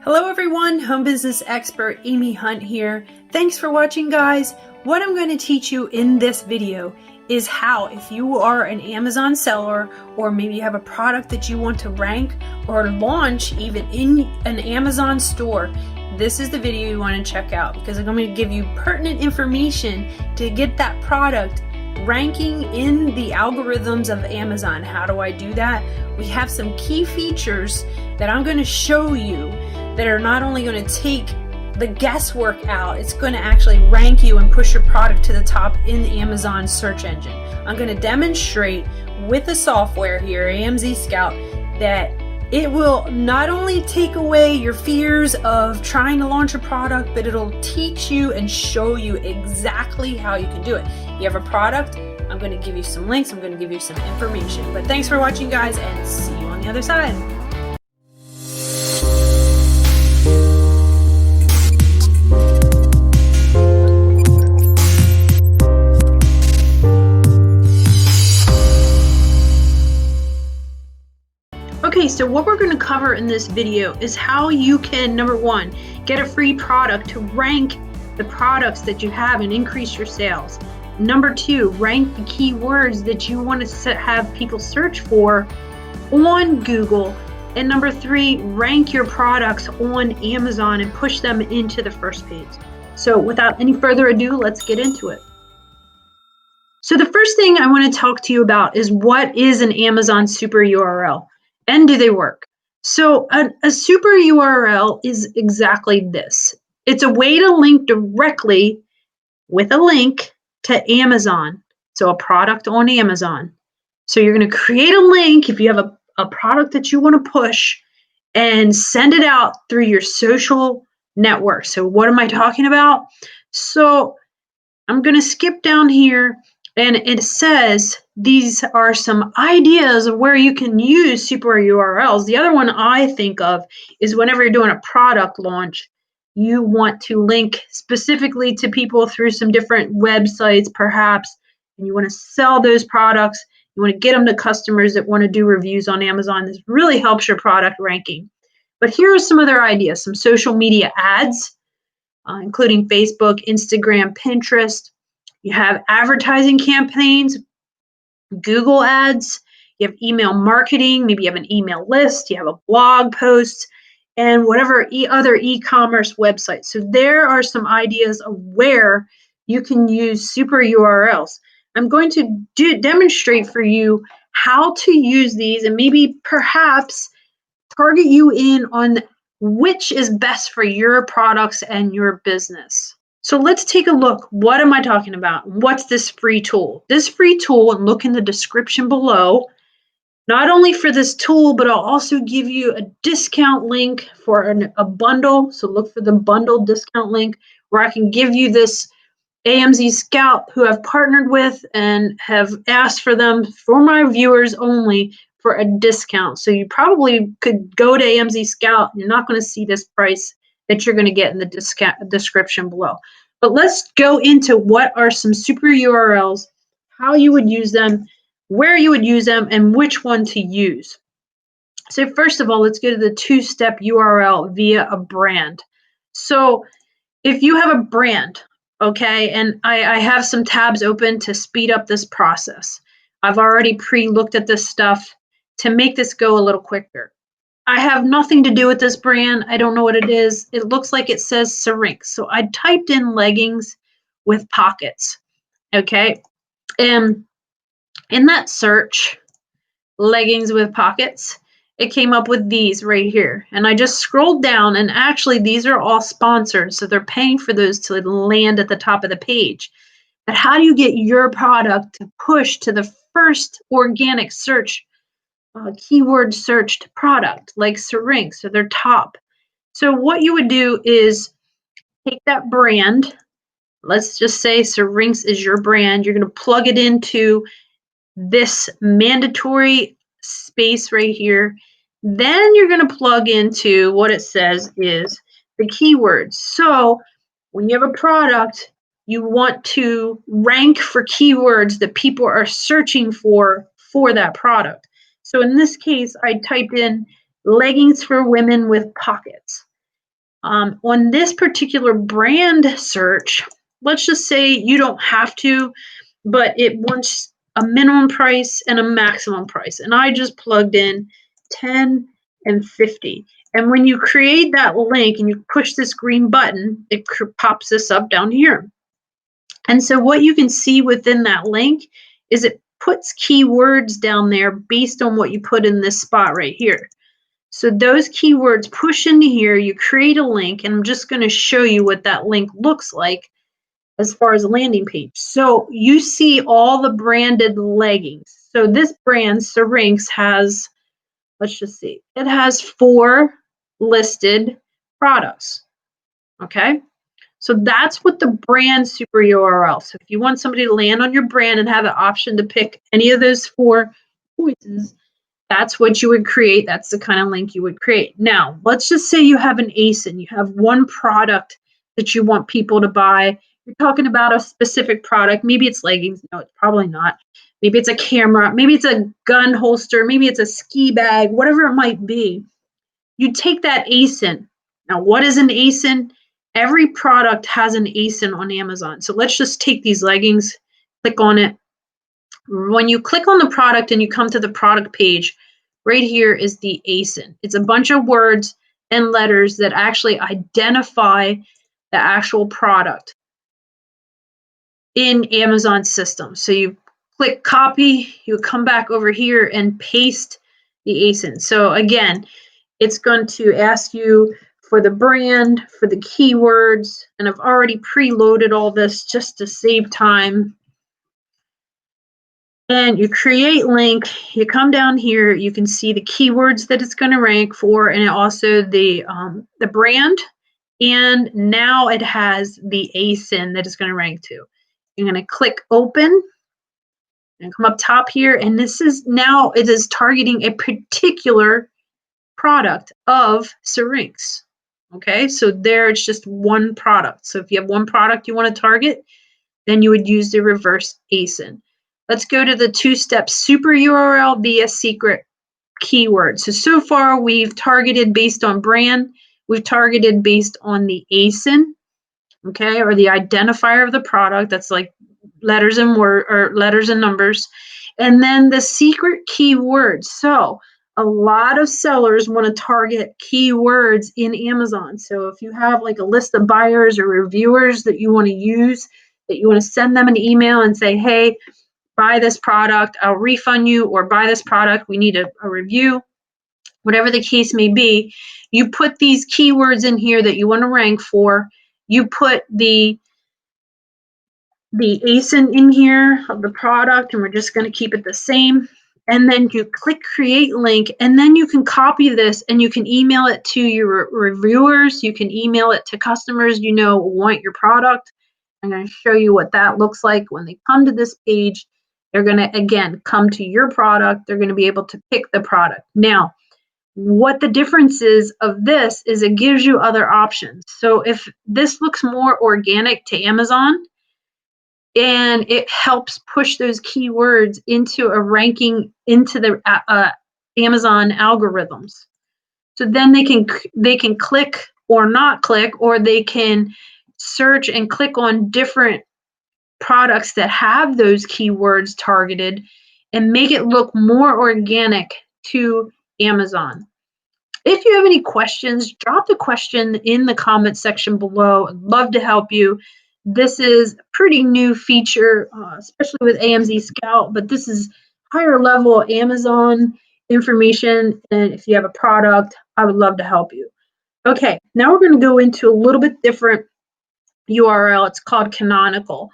Hello everyone, home business expert Amy Hunt here. Thanks for watching, guys. What I'm going to teach you in this video is how, if you are an Amazon seller or maybe you have a product that you want to rank or launch even in an Amazon store, this is the video you want to check out because I'm going to give you pertinent information to get that product ranking in the algorithms of Amazon. How do I do that? We have some key features that I'm going to show you that are not only going to take the guesswork out, it's going to actually rank you and push your product to the top in the Amazon search engine. I'm going to demonstrate with the software here, amzscout, that it will not only take away your fears of trying to launch a product, but it'll teach you and show you exactly how you can do it. You have a product, I'm going to give you some links, I'm going to give you some information. But thanks for watching, guys, and see you on the other side. Okay, so what we're going to cover in this video is how you can, number one, get a free product to rank the products that you have and increase your sales. Number two, rank the keywords that you want to have people search for on Google. And number three, rank your products on Amazon and push them into the first page. So without any further ado, let's get into it. So the first thing I want to talk to you about is what is an Amazon super URL? And do they work? So a super URL is exactly this. It's a way to link directly with a link to Amazon. So a product on Amazon. So you're going to create a link if you have a product that you want to push and send it out through your social network. So what am I talking about? So I'm going to skip down here. And it says these are some ideas of where you can use super URLs. The other one I think of is whenever you're doing a product launch, you want to link specifically to people through some different websites, perhaps, and you want to sell those products. You want to get them to customers that want to do reviews on Amazon. This really helps your product ranking. But here are some other ideas, some social media ads, including Facebook, Instagram, Pinterest. You have advertising campaigns, Google ads, you have email marketing, maybe you have an email list, you have a blog post, and whatever other e-commerce website. So there are some ideas of where you can use super URLs. I'm going to demonstrate for you how to use these and maybe perhaps target you in on which is best for your products and your business. So let's take a look. What am I talking about? What's this free tool? This free tool, and look in the description below, not only for this tool, but I'll also give you a discount link for a bundle. So look for the bundle discount link where I can give you this amzscout who I've partnered with and have asked for them for my viewers only for a discount. So you probably could go to amzscout. You're not going to see this price that you're going to get in the description below. But let's go into what are some super URLs, how you would use them, where you would use them, and which one to use. So first of all, let's go to the two-step URL via a brand. So if you have a brand, okay, and I have some tabs open to speed up this process. I've already pre-looked at this stuff to make this go a little quicker. I have nothing to do with this brand. I don't know what it is. It looks like it says Syrinx. So I typed in leggings with pockets, okay? And in that search, leggings with pockets, it came up with these right here. And I just scrolled down, and actually these are all sponsored. So they're paying for those to land at the top of the page. But how do you get your product to push to the first organic search keyword searched product like Syrinx, so they're top? So what you would do is take that brand, let's just say Syrinx is your brand, you're going to plug it into this mandatory space right here. Then you're going to plug into what it says is the keywords. So when you have a product, you want to rank for keywords that people are searching for that product. So in this case, I typed in leggings for women with pockets. On this particular brand search, let's just say you don't have to, but it wants a minimum price and a maximum price. And I just plugged in 10 and 50. And when you create that link and you push this green button, it pops this up down here. And so what you can see within that link is it puts keywords down there based on what you put in this spot right here. So those keywords push into here, you create a link, and I'm just going to show you what that link looks like as far as a landing page. So you see all the branded leggings. So this brand, Syrinx, has, let's just see, it has 4 listed products. Okay. So that's what the brand super URL. So if you want somebody to land on your brand and have the option to pick any of those 4 choices, that's what you would create. That's the kind of link you would create. Now, let's just say you have an ASIN. You have one product that you want people to buy. You're talking about a specific product. Maybe it's leggings. No, it's probably not. Maybe it's a camera. Maybe it's a gun holster. Maybe it's a ski bag, whatever it might be. You take that ASIN. Now, what is an ASIN? Every product has an ASIN on Amazon. So let's just take these leggings, click on it. When you click on the product and you come to the product page, right here is the ASIN. It's a bunch of words and letters that actually identify the actual product in Amazon's system. So you click copy, you come back over here and paste the ASIN. So again, it's going to ask you for the brand, for the keywords, and I've already preloaded all this just to save time. And you create link, you come down here, you can see the keywords that it's going to rank for, and also the brand. And now it has the ASIN that it's going to rank to. You're going to click open and come up top here. And this is now, it is targeting a particular product of Syrinx. Okay, so there it's just one product. So if you have one product you want to target, then you would use the reverse ASIN. Let's go to the 2-step super URL via secret keyword. So far we've targeted based on brand, we've targeted based on the ASIN, okay, or the identifier of the product. That's like letters and letters and numbers, and then the secret keywords. So a lot of sellers want to target keywords in Amazon. So if you have like a list of buyers or reviewers that you want to use, that you want to send them an email and say, hey, buy this product, I'll refund you, or buy this product, we need a review, whatever the case may be, you put these keywords in here that you want to rank for, you put the ASIN in here of the product, and we're just going to keep it the same. And then you click create link, and then you can copy this and you can email it to your reviewers. You can email it to customers you know want your product. I'm going to show you what that looks like when they come to this page. They're going to, again, come to your product. They're going to be able to pick the product. Now, what the difference is of this is it gives you other options. So if this looks more organic to Amazon, and it helps push those keywords into a ranking into the Amazon algorithms. So then they can click or not click, or they can search and click on different products that have those keywords targeted and make it look more organic to Amazon. If you have any questions, drop the question in the comment section below. I'd love to help you. This is a pretty new feature, especially with amzscout, but this is higher level Amazon information. And if you have a product, I would love to help you. Okay, now we're going to go into a little bit different URL. It's called Canonical.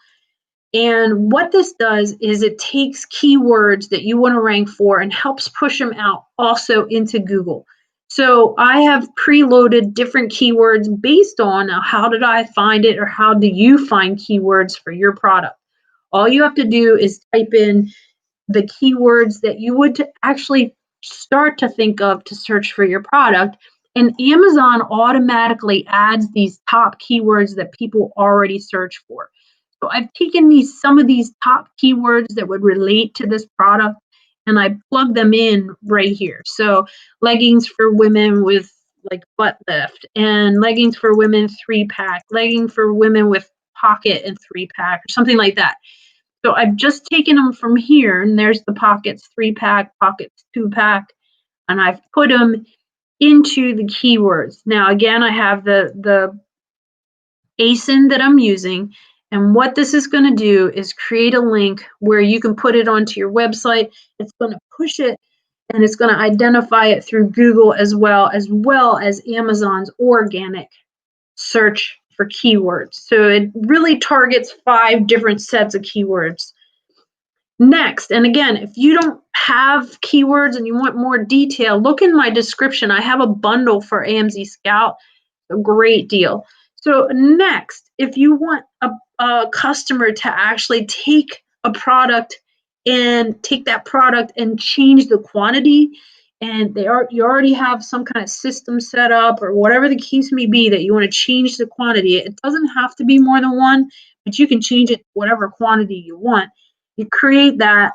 And what this does is it takes keywords that you want to rank for and helps push them out also into Google. So I have preloaded different keywords based on how did I find it, or how do you find keywords for your product. All you have to do is type in the keywords that you would actually start to think of to search for your product. And Amazon automatically adds these top keywords that people already search for. So I've taken some of these top keywords that would relate to this product, and I plug them in right here. So leggings for women with like butt lift, and leggings for women 3-pack, legging for women with pocket and 3-pack, or something like that. So I've just taken them from here, and there's the pockets 3-pack, pockets 2-pack, and I've put them into the keywords. Now again, I have the ASIN that I'm using, and what this is going to do is create a link where you can put it onto your website. It's going to push it, and it's going to identify it through Google as well as Amazon's organic search for keywords. So it really targets 5 different sets of keywords. Next, and again, if you don't have keywords and you want more detail, look in my description. I have a bundle for amzscout, a great deal. So next, if you want a customer to actually take a product and take that product and change the quantity, and you already have some kind of system set up or whatever the case may be that you want to change the quantity, it doesn't have to be more than one, but you can change it whatever quantity you want. You create that.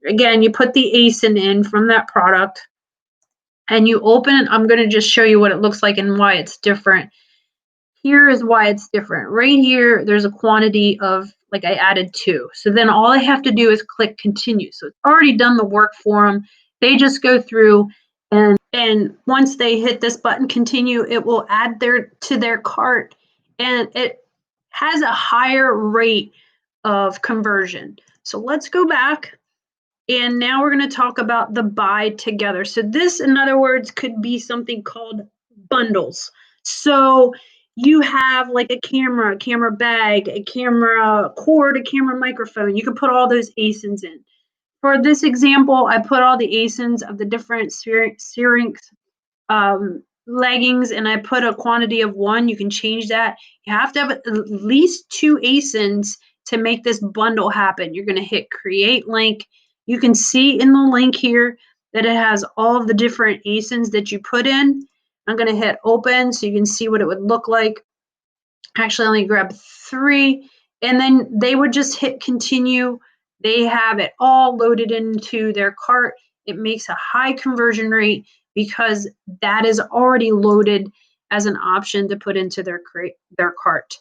Again, you put the ASIN in from that product and you open it. I'm going to just show you what it looks like and why it's different. Here is why it's different. Right here, there's a quantity of, like, I added 2. So then all I have to do is click continue. So it's already done the work for them. They just go through, and once they hit this button continue, it will add to their cart, and it has a higher rate of conversion. So let's go back, and now we're going to talk about the buy together. So this, in other words, could be something called bundles. So you have like a camera bag, a camera cord, a camera microphone. You can put all those ASINs in. For this example, I put all the ASINs of the different Syrinx leggings, and I put a quantity of 1. You can change that. You have to have at least 2 ASINs to make this bundle happen. You're going to hit create link. You can see in the link here that it has all of the different ASINs that you put in. I'm going to hit open so you can see what it would look like. Actually, only grab 3, and then they would just hit continue. They have it all loaded into their cart. It makes a high conversion rate because that is already loaded as an option to put into their cart.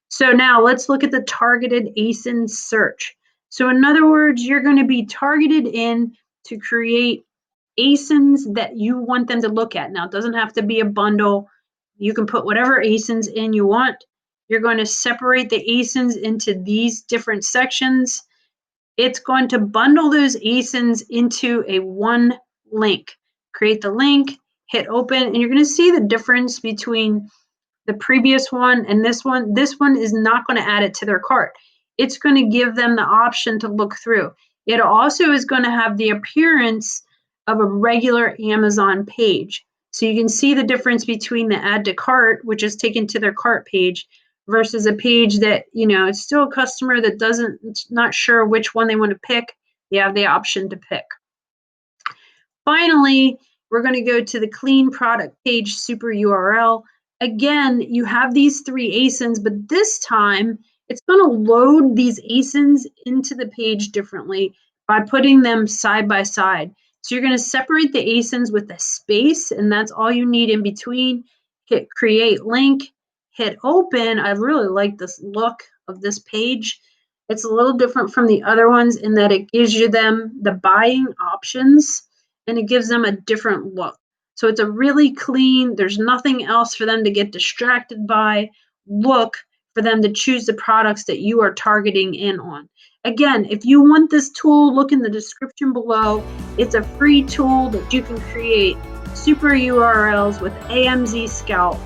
So now let's look at the targeted ASIN search. So in other words, you're going to be targeted in to create ASINs that you want them to look at. Now, it doesn't have to be a bundle. You can put whatever ASINs in you want. You're going to separate the ASINs into these different sections. It's going to bundle those ASINs into a one link. Create the link, hit open, and you're going to see the difference between the previous one and this one. This one is not going to add it to their cart. It's going to give them the option to look through. It also is going to have the appearance of a regular Amazon page. So you can see the difference between the add to cart, which is taken to their cart page, versus a page that, it's still a customer that not sure which one they want to pick. You have the option to pick. Finally, we're going to go to the clean product page super URL. Again, you have these 3 ASINs, but this time it's going to load these ASINs into the page differently by putting them side by side. So you're going to separate the ASINs with a space, and that's all you need in between. Hit create link, hit open. I really like this look of this page. It's a little different from the other ones in that it gives you them the buying options, and it gives them a different look. So it's a really clean, there's nothing else for them to get distracted by, look for them to choose the products that you are targeting in on. Again, if you want this tool, look in the description below. It's a free tool that you can create super URLs with AMZ Scout.